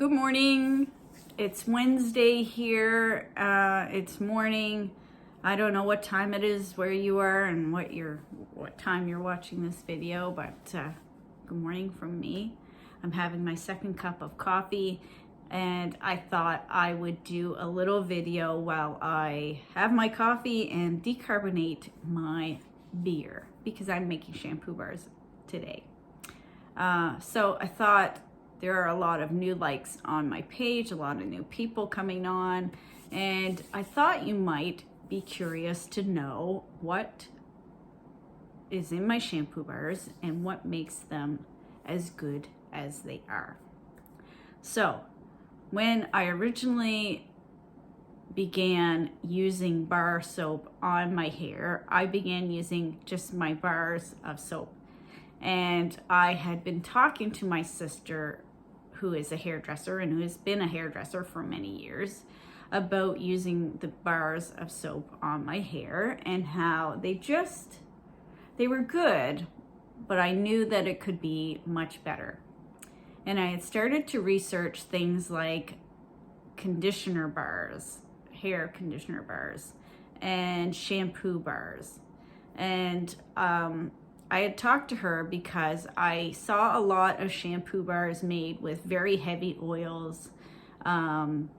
Good morning. It's Wednesday here. It's morning. I don't know what time it is where you are and what time you're watching this video, but good morning from me. I'm having my second cup of coffee, and I thought I would do a little video while I have my coffee and decarbonate my beer because I'm making shampoo bars today. So I thought there are a lot of new likes on my page, a lot of new people coming on, and I thought you might be curious to know what is in my shampoo bars and what makes them as good as they are. So when I originally began using bar soap on my hair, I began using just my bars of soap. And I had been talking to my sister, who is a hairdresser and who has been a hairdresser for many years, about using the bars of soap on my hair and how they were good, but I knew that it could be much better. And I had started to research things like conditioner bars, hair conditioner bars, and shampoo bars. And I had talked to her because I saw a lot of shampoo bars made with very heavy oils, and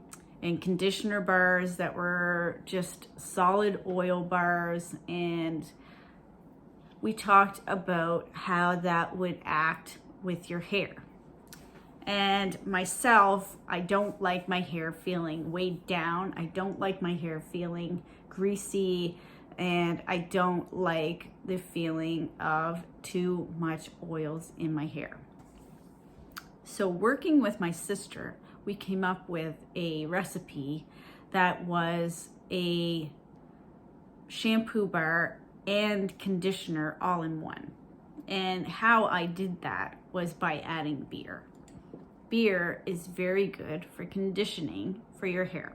conditioner bars that were just solid oil bars. And we talked about how that would act with your hair. And myself, I don't like my hair feeling weighed down. I don't like my hair feeling greasy. And I don't like the feeling of too much oils in my hair. So working with my sister, we came up with a recipe that was a shampoo bar and conditioner all in one. And how I did that was by adding beer. Beer is very good for conditioning for your hair.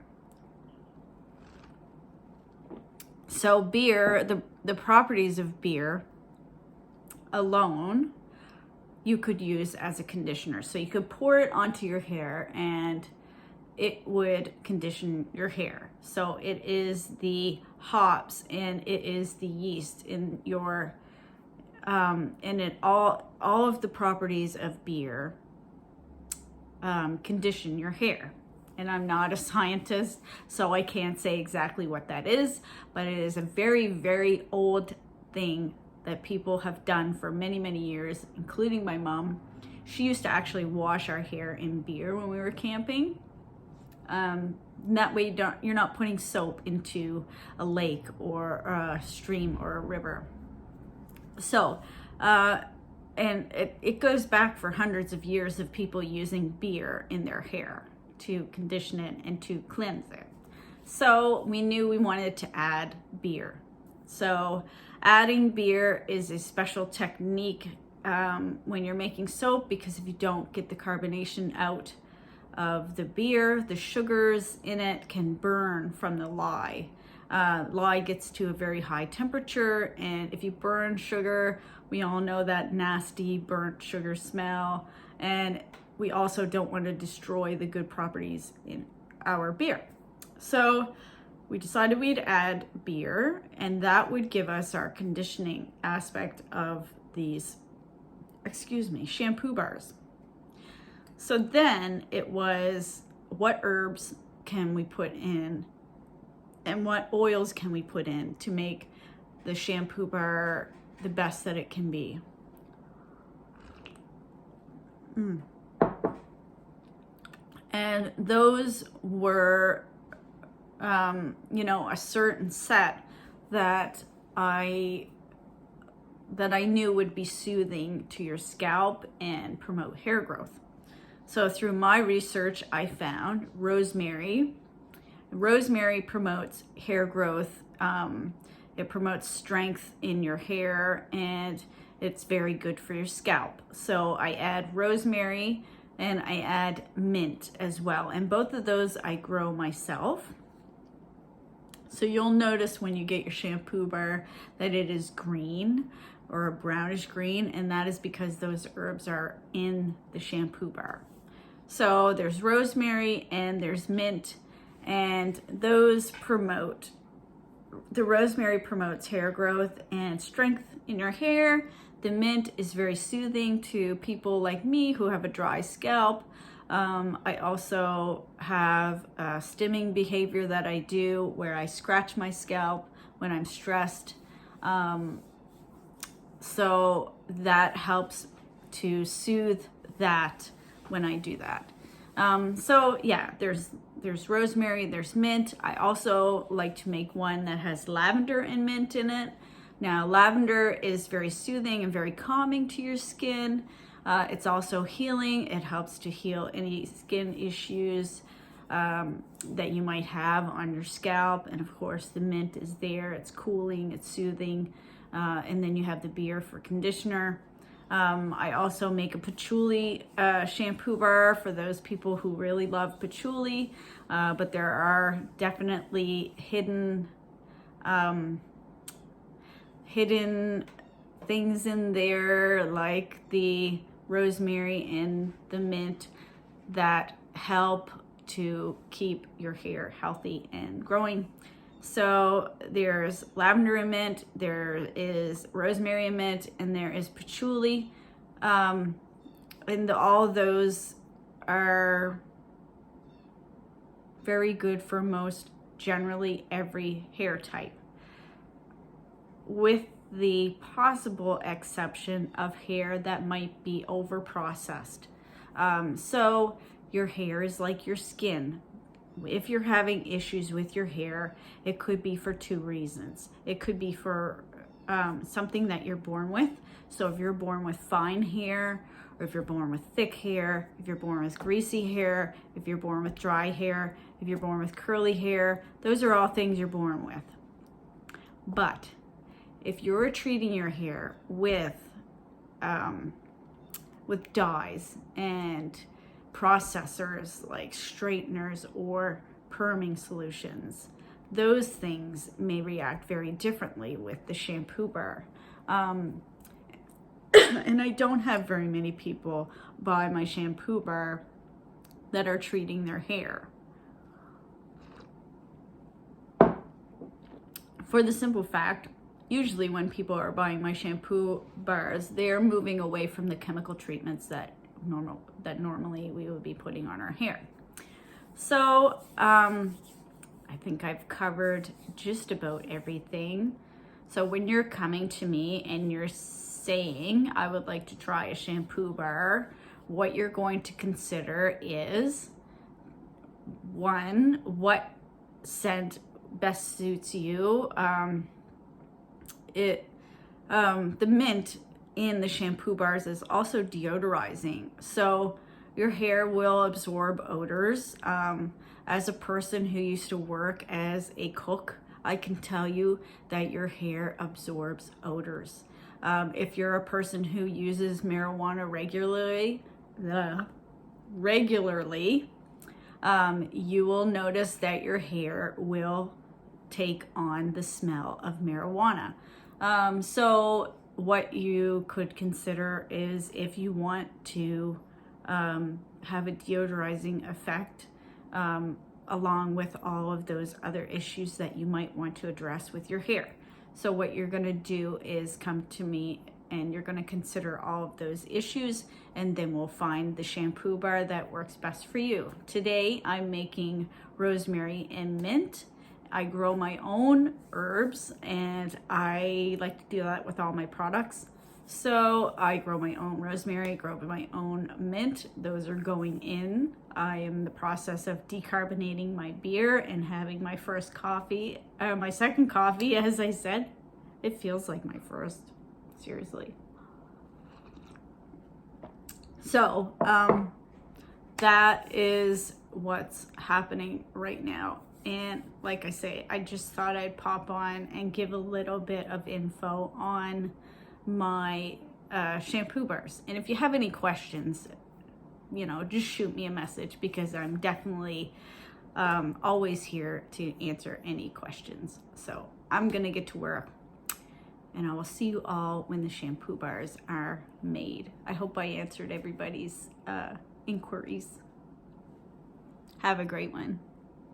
So beer, the properties of beer alone, you could use as a conditioner. So you could pour it onto your hair and it would condition your hair. So it is the hops and it is the yeast in your, and it all of the properties of beer condition your hair. And I'm not a scientist, so I can't say exactly what that is, but it is a very, very old thing that people have done for many, many years, including my mom. She used to actually wash our hair in beer when we were camping. That way you're not putting soap into a lake or a stream or a river. So, and it goes back for hundreds of years of people using beer in their hair to condition it and to cleanse it. So we knew we wanted to add beer. So adding beer is a special technique when you're making soap, because if you don't get the carbonation out of the beer, the sugars in it can burn from the lye. Lye gets to a very high temperature, and if you burn sugar, we all know that nasty burnt sugar smell, and we also don't want to destroy the good properties in our beer. So we decided we'd add beer, and that would give us our conditioning aspect of these, shampoo bars. So then it was, what herbs can we put in and what oils can we put in to make the shampoo bar the best that it can be? And those were, a certain set that I knew would be soothing to your scalp and promote hair growth. So through my research, I found rosemary. Rosemary promotes hair growth. It promotes strength in your hair, and it's very good for your scalp. So I add rosemary and I add mint as well. And both of those I grow myself. So you'll notice when you get your shampoo bar that it is green or a brownish green, and that is because those herbs are in the shampoo bar. So there's rosemary and there's mint, and those promote, the rosemary promotes hair growth and strength in your hair. The mint is very soothing to people like me who have a dry scalp. I also have a stimming behavior that I do where I scratch my scalp when I'm stressed. So that helps to soothe that when I do that. So yeah, there's rosemary, there's mint. I also like to make one that has lavender and mint in it. Now, lavender is very soothing and very calming to your skin. It's also healing. It helps to heal any skin issues that you might have on your scalp. And of course, the mint is there. It's cooling, it's soothing. And then you have the beer for conditioner. I also make a patchouli shampoo bar for those people who really love patchouli, but there are definitely hidden things in there like the rosemary and the mint that help to keep your hair healthy and growing. So there's lavender and mint, there is rosemary and mint, and there is patchouli. And all of those are very good for most, generally every hair type, with the possible exception of hair that might be over processed. So your hair is like your skin. If you're having issues with your hair, it could be for two reasons. It could be for something that you're born with. So if you're born with fine hair, or if you're born with thick hair, if you're born with greasy hair, if you're born with dry hair, if you're born with curly hair, those are all things you're born with. But if you're treating your hair with dyes and processors like straighteners or perming solutions, those things may react very differently with the shampoo bar. And I don't have very many people buy my shampoo bar that are treating their hair, for the simple fact, usually when people are buying my shampoo bars, they're moving away from the chemical treatments that normally we would be putting on our hair. So I think I've covered just about everything. So when you're coming to me and you're saying, I would like to try a shampoo bar, what you're going to consider is, one, what scent best suits you. The mint in the shampoo bars is also deodorizing, so your hair will absorb odors. As a person who used to work as a cook, I can tell you that your hair absorbs odors. If you're a person who uses marijuana regularly, you will notice that your hair will take on the smell of marijuana. So what you could consider is, if you want to have a deodorizing effect, along with all of those other issues that you might want to address with your hair. So what you're going to do is come to me and you're going to consider all of those issues, and then we'll find the shampoo bar that works best for you. Today I'm making rosemary and mint. I grow my own herbs, and I like to do that with all my products. So I grow my own rosemary, grow my own mint. Those are going in. I am in the process of decarbonating my beer and having my first coffee, my second coffee, as I said. It feels like my first, seriously. So that is what's happening right now. And like I say, I just thought I'd pop on and give a little bit of info on my shampoo bars. And if you have any questions, just shoot me a message, because I'm definitely always here to answer any questions. So I'm gonna get to work, and I will see you all when the shampoo bars are made. I hope I answered everybody's inquiries. Have a great one.